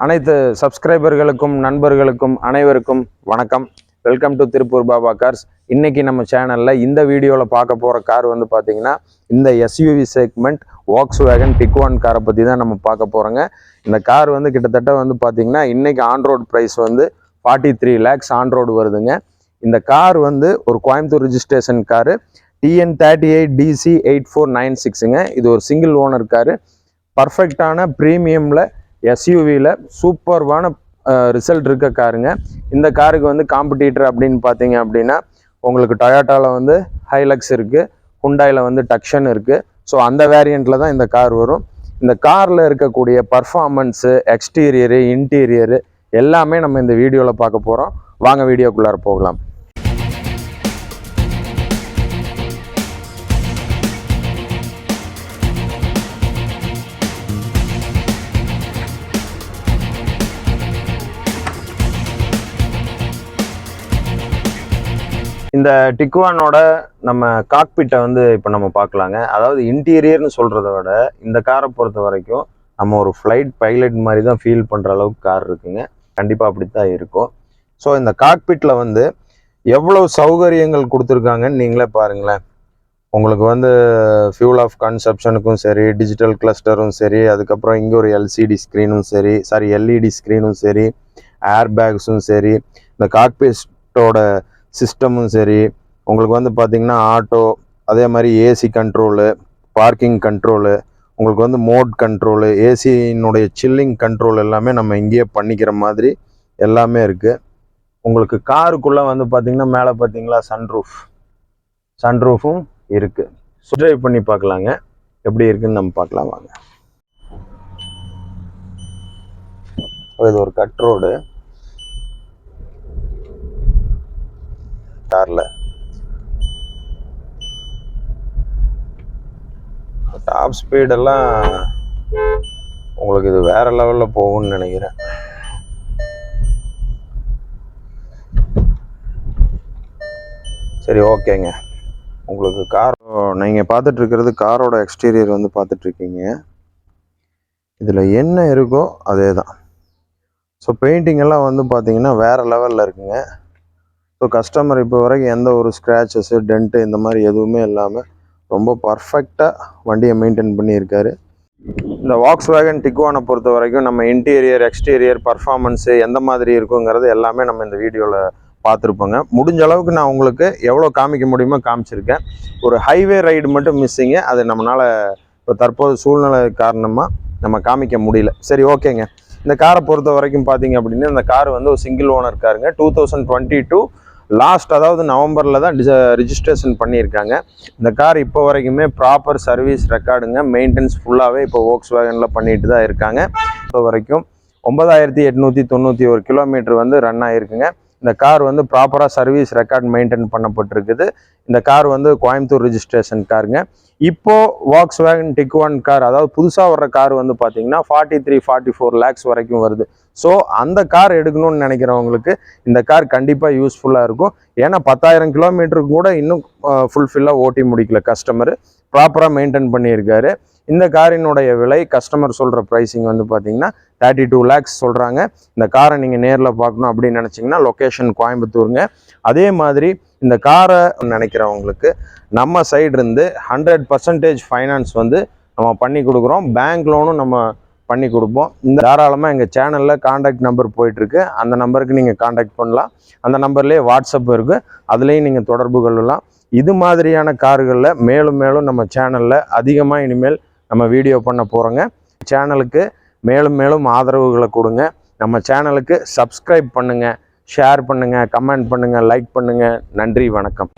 அனைத்து சப்ஸ்கிரைபர்களுக்கும் நண்பர்களுக்கும் அனைவருக்கும் வணக்கம். Welcome to Tiruppur Baba cars. இன்னைக்கு நம்ம சேனலில் இந்த வீடியோவில் பார்க்க போகிற கார் வந்து பார்த்திங்கன்னா இந்த எஸ்யூவி செக்மெண்ட் வாக்ஸ்வேகன் டிக்வான் காரை பற்றி தான் நம்ம பார்க்க போகிறோங்க. இந்த கார் வந்து கிட்டத்தட்ட வந்து பார்த்திங்கன்னா இன்றைக்கி ஆன்ரோடு ப்ரைஸ் வந்து 43 lakhs ஆன்ரோடு வருதுங்க. இந்த கார் வந்து ஒரு கோயம்புத்தூர் ரிஜிஸ்ட்ரேஷன் காரு, TN38DC 8496ங்க. இது ஒரு சிங்கிள் ஓனர் காரு, பர்ஃபெக்டான ப்ரீமியமில் எஸ்யூவியில் சூப்பர்வான ரிசல்ட் இருக்க காருங்க. இந்த காருக்கு வந்து காம்படிட்டர் அப்படின்னு பார்த்தீங்க அப்படின்னா உங்களுக்கு டொயோட்டாவில் வந்து ஹைலக்ஸ் இருக்குது, ஹுண்டாயில் வந்து டக்ஷன் இருக்குது. ஸோ அந்த வேரியண்ட்டில் தான் இந்த கார் வரும். இந்த காரில் இருக்கக்கூடிய பர்ஃபார்மன்ஸு, எக்ஸ்டீரியரு, இன்டீரியரு எல்லாமே நம்ம இந்த வீடியோவில் பார்க்க போகிறோம். வாங்க வீடியோக்குள்ளார போகலாம். இந்த டிக்வானோட நம்ம காக்பிட்டை வந்து இப்போ நம்ம பார்க்கலாங்க. அதாவது இன்டீரியர்னு சொல்கிறத விட இந்த காரை பொறுத்த வரைக்கும் நம்ம ஒரு ஃப்ளைட் பைலட் மாதிரி தான் ஃபீல் பண்ணுற அளவுக்கு கார் இருக்குங்க. கண்டிப்பாக அப்படி தான் இருக்கும். ஸோ இந்த காக்பிட்டில் வந்து எவ்வளோ சௌகரியங்கள் கொடுத்துருக்காங்கன்னு நீங்களே பாருங்களேன். உங்களுக்கு வந்து ஃபியூல் ஆஃப் கன்சப்ஷனுக்கும் சரி, டிஜிட்டல் கிளஸ்டரும் சரி, அதுக்கப்புறம் இங்கே ஒரு எல்சிடி ஸ்க்ரீனும் சரி, எல்இடி ஸ்க்ரீனும் சரி, ஏர் பேக்ஸும் சரி, இந்த காக்பிட்டோட சிஸ்டமும் சரி, உங்களுக்கு வந்து பார்த்திங்கன்னா ஆட்டோ, அதே மாதிரி ஏசி கண்ட்ரோலு, பார்க்கிங் கண்ட்ரோலு, உங்களுக்கு வந்து மோட் கண்ட்ரோலு, ஏசியினுடைய சில்லிங் கண்ட்ரோல் எல்லாமே நம்ம இங்கேயே பண்ணிக்கிற மாதிரி எல்லாமே இருக்குது. உங்களுக்கு காருக்குள்ளே வந்து பார்த்திங்கன்னா மேலே பார்த்திங்களா சன்ரூஃபும் இருக்குது. ட்ரைவ் பண்ணி பார்க்கலாங்க, எப்படி இருக்குன்னு நம்ம பார்க்கலாம் வாங்க. இது ஒரு கட் ரோடு காரில். டாப் ஸ்பீடெல்லாம் உங்களுக்கு இது வேற லெவலில் போகும்னு நினைக்கிறேன். சரி, ஓகேங்க. உங்களுக்கு கார் நீங்கள் பார்த்துட்ருக்கிறது காரோட எக்ஸ்டீரியர் வந்து பார்த்துட்ருக்கீங்க. இதில் என்ன இருக்கோ அதே தான். ஸோ பெயிண்டிங் எல்லாம் வந்து பார்த்தீங்கன்னா வேறு லெவலில் இருக்குங்க. ஸோ கஸ்டமர் இப்போ வரைக்கும் எந்த ஒரு ஸ்க்ராச்சஸு, டென்ட்டு இந்த மாதிரி எதுவுமே இல்லாமல் ரொம்ப பர்ஃபெக்டாக வண்டியை மெயின்டைன் பண்ணியிருக்காரு. இந்த வாக்ஸ்வேகன் டிக்வானை பொறுத்த வரைக்கும் நம்ம இன்டீரியர், எக்ஸ்டீரியர், பர்ஃபார்மன்ஸு எந்த மாதிரி இருக்குங்கிறது எல்லாமே நம்ம இந்த வீடியோவில் பார்த்துருப்போங்க. முடிஞ்ச அளவுக்கு நான் உங்களுக்கு எவ்வளோ காமிக்க முடியுமோ காமிச்சிருக்கேன். ஒரு ஹைவே ரைடு மட்டும் மிஸ்ஸிங்கு, அது நம்மளால் இப்போ தற்போது சூழ்நிலை காரணமாக நம்ம காமிக்க முடியல. சரி, ஓகேங்க. இந்த காரை பொறுத்த வரைக்கும் பார்த்தீங்க அப்படின்னா இந்த கார் வந்து ஒரு சிங்கிள் ஓனர் காருங்க. 2022 லாஸ்ட், அதாவது நவம்பரில் தான் ரிஜிஸ்ட்ரேஷன் பண்ணியிருக்காங்க. இந்த கார் இப்போ வரைக்குமே ப்ராப்பர் சர்வீஸ் ரெக்கார்டுங்க, மெயின்டெனன்ஸ் ஃபுல்லாகவே இப்போ வாக்ஸ்வேகனில் பண்ணிட்டு தான் இருக்காங்க. இப்போ வரைக்கும் 9891 கிலோமீட்டர் வந்து ரன் ஆகிருக்குங்க. இந்த கார் வந்து ப்ராப்பராக சர்வீஸ் ரெக்கார்ட் மெயின்டைன் பண்ணப்பட்டிருக்குது. இந்த கார் வந்து கோயம்புத்தூர் ரிஜிஸ்ட்ரேஷன் காருங்க. இப்போது வாக்ஸ்வேகன் டிக்வான் கார், அதாவது புதுசாக வர்ற கார் வந்து பார்த்தீங்கன்னா 43-44 lakhs வரைக்கும் வருது. ஸோ அந்த கார் எடுக்கணும்னு நினைக்கிறவங்களுக்கு இந்த கார் கண்டிப்பாக யூஸ்ஃபுல்லாக இருக்கும். ஏன்னா 10,000 கிலோமீட்டருக்கு கூட இன்னும் ஃபுல்ஃபில்லாக ஓட்டி முடிக்கல கஸ்டமர், ப்ராப்பராக மெயின்டைன் பண்ணியிருக்காரு. இந்த காரினுடைய விலை கஸ்டமர் சொல்கிற ப்ரைஸிங் வந்து பார்த்தீங்கன்னா 32 lakhs சொல்கிறாங்க. இந்த காரை நீங்கள் நேரில் பார்க்கணும் அப்படின்னு நினச்சிங்கன்னா லொக்கேஷன் கோயம்புத்தூருங்க. அதே மாதிரி இந்த காரை நினைக்கிறவங்களுக்கு நம்ம சைடு இருந்து 100% ஃபைனான்ஸ் வந்து நம்ம பண்ணி கொடுக்குறோம். பேங்க் லோனும் நம்ம பண்ணி கொடுப்போம். இந்த தாராளமாக எங்கள் சேனலில் காண்டாக்ட் நம்பர் போயிட்டுருக்கு, அந்த நம்பருக்கு நீங்கள் காண்டாக்ட் பண்ணலாம். அந்த நம்பர்லேயே வாட்ஸ்அப் இருக்குது, அதுலேயும் நீங்கள் தொடர்பு கொள்ளலாம். இது மாதிரியான கார்களில் மேலும் மேலும் நம்ம சேனலில் அதிகமாக இனிமேல் நம்ம வீடியோ பண்ண போகிறோங்க. சேனலுக்கு மேலும் மேலும் ஆதரவுகளை கொடுங்க. நம்ம சேனலுக்கு சப்ஸ்கிரைப் பண்ணுங்கள், ஷேர் பண்ணுங்கள், கமெண்ட் பண்ணுங்கள், லைக் பண்ணுங்கள். நன்றி, வணக்கம்.